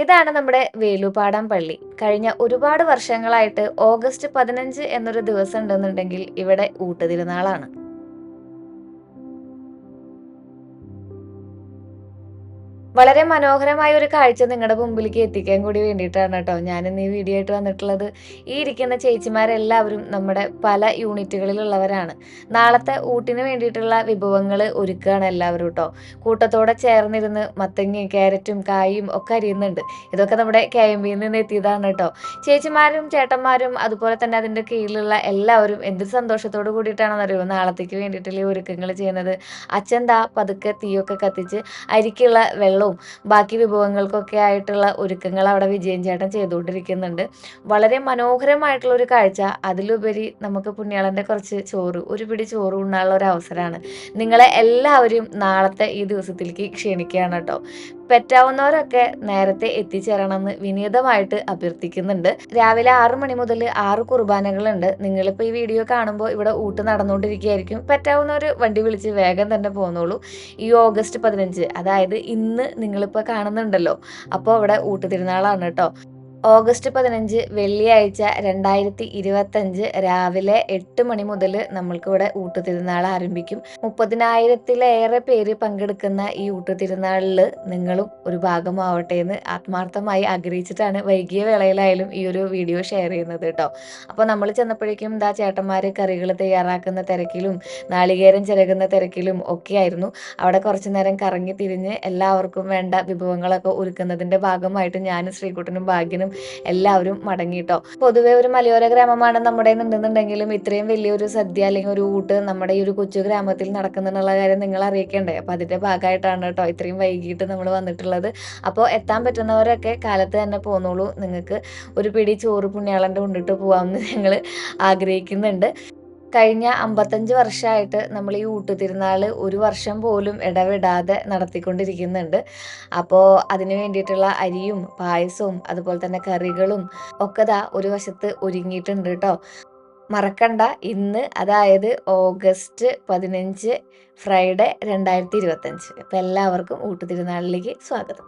ഇതാണ് നമ്മുടെ വേലുപാടം പള്ളി. കഴിഞ്ഞ ഒരുപാട് വർഷങ്ങളായിട്ട് ഓഗസ്റ്റ് 15 എന്നൊരു ദിവസം ഉണ്ടെന്നുണ്ടെങ്കിൽ ഇവിടെ ഊട്ടുതിരുനാളാണ്. വളരെ മനോഹരമായ ഒരു കാഴ്ച നിങ്ങളുടെ മുമ്പിലേക്ക് എത്തിക്കാൻ കൂടി വേണ്ടിയിട്ടാണ് കേട്ടോ ഞാനിന്ന് ഈ വീഡിയോ ആയിട്ട് വന്നിട്ടുള്ളത്. ഈ ഇരിക്കുന്ന ചേച്ചിമാരെല്ലാവരും നമ്മുടെ പല യൂണിറ്റുകളിലുള്ളവരാണ്. നാളത്തെ ഊട്ടിന് വേണ്ടിയിട്ടുള്ള വിഭവങ്ങൾ ഒരുക്കുകയാണ് എല്ലാവരും കേട്ടോ. കൂട്ടത്തോടെ ചേർന്നിരുന്ന് മത്തങ്ങയും ക്യാരറ്റും കായും ഒക്കെ അരിയുന്നുണ്ട്. ഇതൊക്കെ നമ്മുടെ KMB-യിൽ നിന്ന് എത്തിയതാണ് കേട്ടോ. ചേച്ചിമാരും ചേട്ടന്മാരും അതുപോലെ തന്നെ അതിൻ്റെ കീഴിലുള്ള എല്ലാവരും എന്ത് സന്തോഷത്തോട് കൂടിയിട്ടാണെന്നറിയോ നാളത്തേക്ക് വേണ്ടിയിട്ടുള്ള ഈ ഒരുക്കങ്ങൾ ചെയ്യുന്നത്. അച്ഛൻ ദാ പതുക്കെ തീയൊക്കെ കത്തിച്ച് അരിക്കുള്ള വെള്ളവും ബാക്കി വിഭവങ്ങൾക്കൊക്കെ ആയിട്ടുള്ള ഒരുക്കങ്ങൾ അവിടെ വിജയൻ ചേട്ടൻ ചെയ്തുകൊണ്ടിരിക്കുന്നുണ്ട്. വളരെ മനോഹരമായിട്ടുള്ള ഒരു കാഴ്ച. അതിലുപരി നമുക്ക് പുണ്യാളന്റെ കുറച്ച് ചോറ്, ഒരു പിടി ചോറ് ഉണ്ണാനുള്ള ഒരു അവസരമാണ്. നിങ്ങളെ എല്ലാവരും നാളത്തെ ഈ ദിവസത്തിലേക്ക് ക്ഷണിക്കുകയാണ് കേട്ടോ. പറ്റാവുന്നവരൊക്കെ നേരത്തെ എത്തിച്ചേരണമെന്ന് വിനീതമായിട്ട് അഭ്യർത്ഥിക്കുന്നുണ്ട്. രാവിലെ 6 മണി മുതൽ 6 കുർബാനകളുണ്ട്. നിങ്ങളിപ്പോൾ ഈ വീഡിയോ കാണുമ്പോൾ ഇവിടെ ഊട്ട് നടന്നുകൊണ്ടിരിക്കുകയായിരിക്കും. പറ്റാവുന്നവർ വണ്ടി വിളിച്ച് വേഗം തന്നെ പോന്നോളൂ. ഈ ഓഗസ്റ്റ് 15, അതായത് ഇന്ന് നിങ്ങളിപ്പോൾ കാണുന്നുണ്ടല്ലോ, അപ്പോൾ അവിടെ ഊട്ടുതിരുനാളാണ് കേട്ടോ. ഓഗസ്റ്റ് 15 വെള്ളിയാഴ്ച 2025 രാവിലെ 8 മണി മുതൽ നമ്മൾക്കിവിടെ ഊട്ടുതിരുനാൾ ആരംഭിക്കും. 30,000-ലേറെ പേര് പങ്കെടുക്കുന്ന ഈ ഊട്ടുതിരുനാളിൽ നിങ്ങളും ഒരു ഭാഗമാവട്ടെ എന്ന് ആത്മാർത്ഥമായി ആഗ്രഹിച്ചിട്ടാണ് വൈകിയ വേളയിലായാലും ഈ ഒരു വീഡിയോ ഷെയർ ചെയ്യുന്നത് കേട്ടോ. അപ്പോൾ നമ്മൾ ചെന്നപ്പോഴേക്കും ദാ ചേട്ടന്മാർ കറികൾ തയ്യാറാക്കുന്ന തിരക്കിലും നാളികേരം ചിരകുന്ന തിരക്കിലും ഒക്കെയായിരുന്നു. അവിടെ കുറച്ചു നേരം കറങ്ങി തിരിഞ്ഞ് എല്ലാവർക്കും വേണ്ട വിഭവങ്ങളൊക്കെ ഒരുക്കുന്നതിൻ്റെ ഭാഗമായിട്ട് ഞാനും ശ്രീകുട്ടനും ഭാഗ്യനും എല്ലാവരും മടങ്ങിട്ടോ. പൊതുവെ ഒരു മലയോര ഗ്രാമമാണ് നമ്മുടെ എന്നുണ്ടെന്നുണ്ടെങ്കിലും ഇത്രയും വലിയൊരു സദ്യ അല്ലെങ്കിൽ ഒരു ഊട്ട് നമ്മുടെ ഈ ഒരു കൊച്ചു ഗ്രാമത്തിൽ നടക്കുന്നുള്ള കാര്യം നിങ്ങൾ അറിയിക്കണ്ടേ. അപ്പൊ അതിന്റെ ഭാഗമായിട്ടാണ് കേട്ടോ ഇത്രയും വൈകിട്ട് നമ്മൾ വന്നിട്ടുള്ളത്. അപ്പോൾ എത്താൻ പറ്റുന്നവരൊക്കെ കാലത്ത് തന്നെ പോന്നോളൂ. നിങ്ങൾക്ക് ഒരു പിടി ചോറ് പുണ്യാളന്റെ ഉണ്ടിട്ട് പോവാമെന്ന് ഞങ്ങൾ ആഗ്രഹിക്കുന്നുണ്ട്. കഴിഞ്ഞ 55 വർഷമായിട്ട് നമ്മൾ ഈ ഊട്ടുതിരുനാൾ ഒരു വർഷം പോലും ഇടവിടാതെ നടത്തിക്കൊണ്ടിരിക്കുന്നുണ്ട്. അപ്പോൾ അതിന് വേണ്ടിയിട്ടുള്ള അരിയും പായസവും അതുപോലെ തന്നെ കറികളും ഒക്കെ ദാ ഒരു വശത്ത് ഒരുങ്ങിയിട്ടുണ്ട് കേട്ടോ. മറക്കണ്ട, ഇന്ന് അതായത് ഓഗസ്റ്റ് 15 ഫ്രൈഡേ 2025. അപ്പം എല്ലാവർക്കും ഊട്ടുതിരുനാളിലേക്ക് സ്വാഗതം.